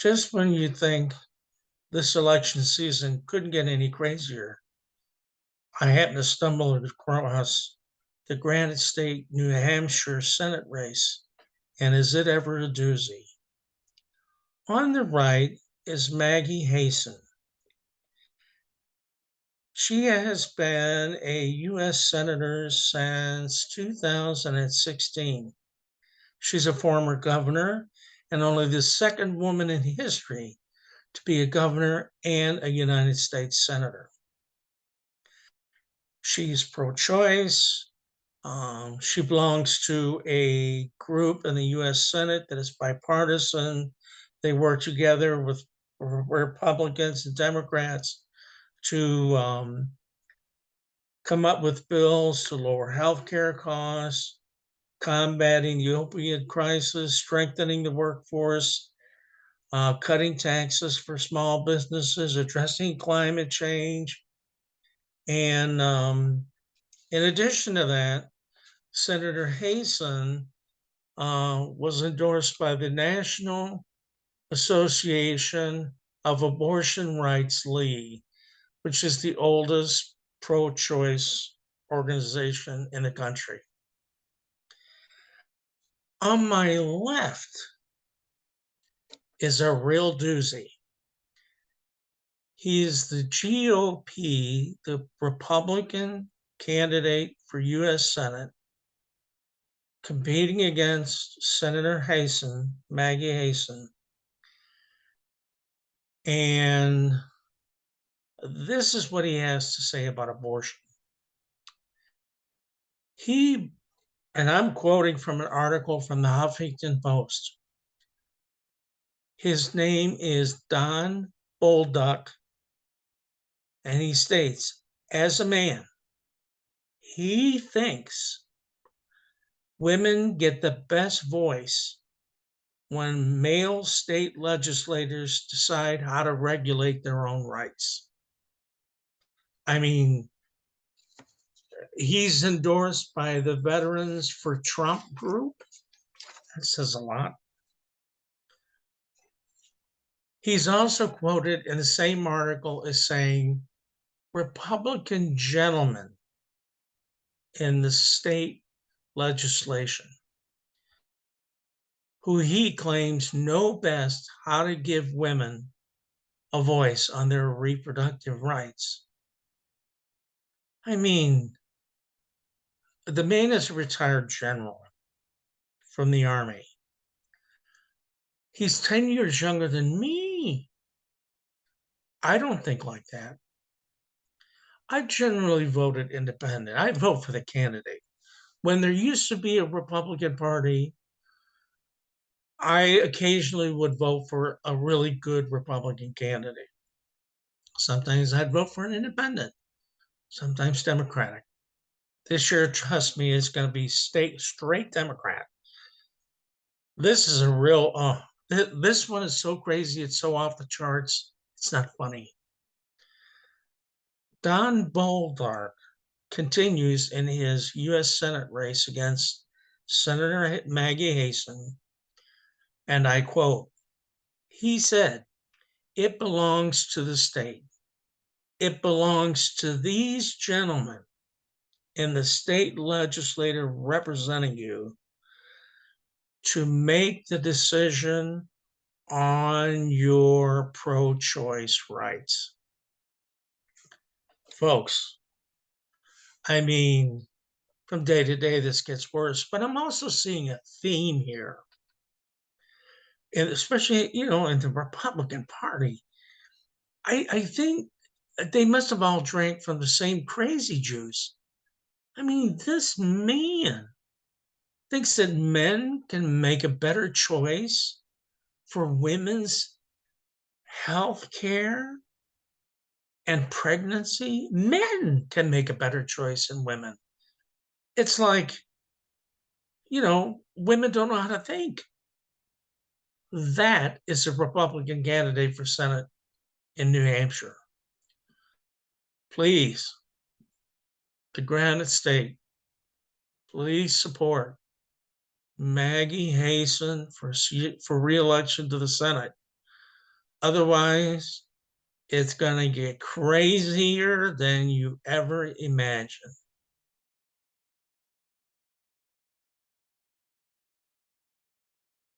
Just when you think this election season couldn't get any crazier, I happened to stumble across the Granite State, New Hampshire Senate race. And is it ever a doozy? On the right is Maggie Hassan. She has been a U.S. Senator since 2016. She's a former governor and only the second woman in history to be a governor and a United States Senator. She's pro choice. She belongs to a group in the U.S. Senate that is bipartisan. They work together with Republicans and Democrats to come up with bills to lower healthcare costs, combating the opioid crisis, strengthening the workforce, cutting taxes for small businesses, addressing climate change. And in addition to that, Senator Hassan was endorsed by the National Association of Abortion Rights League, which is the oldest pro-choice organization in the country. On my left is a real doozy. He is the GOP, the Republican candidate for U.S. Senate, competing against Senator Hassan, Maggie Hassan. And this is what he has to say about abortion. He, and I'm quoting from an article from the Huffington Post. His name is Don Bolduc, and he states, as a man, he thinks women get the best voice when male state legislators decide how to regulate their own rights. I mean, he's endorsed by the Veterans for Trump group. That says a lot. He's also quoted in the same article as saying, Republican gentlemen in the state legislation who he claims know best how to give women a voice on their reproductive rights. I mean, the man is a retired general from the Army. He's 10 years younger than me. I don't think like that. I generally voted independent. I vote for the candidate. When there used to be a Republican Party, I occasionally would vote for a really good Republican candidate. Sometimes I'd vote for an independent, sometimes Democratic. This year, trust me, it's going to be straight Democrat. This is a real, this one is so crazy. It's so off the charts. It's not funny. Don Bolduc continues in his U.S. Senate race against Senator Maggie Hassan. And I quote, he said, it belongs to the state. It belongs to these gentlemen in the state legislature representing you to make the decision on your pro-choice rights. Folks, I mean, from day to day, this gets worse, but I'm also seeing a theme here. And especially, in the Republican Party. I think they must have all drank from the same crazy juice. I mean, this man thinks that men can make a better choice for women's health care and pregnancy. Men can make a better choice than women. It's like, women don't know how to think. That is a Republican candidate for Senate in New Hampshire. Please, the Granite State, please support Maggie Hassan for re-election to the Senate. Otherwise, it's gonna get crazier than you ever imagined.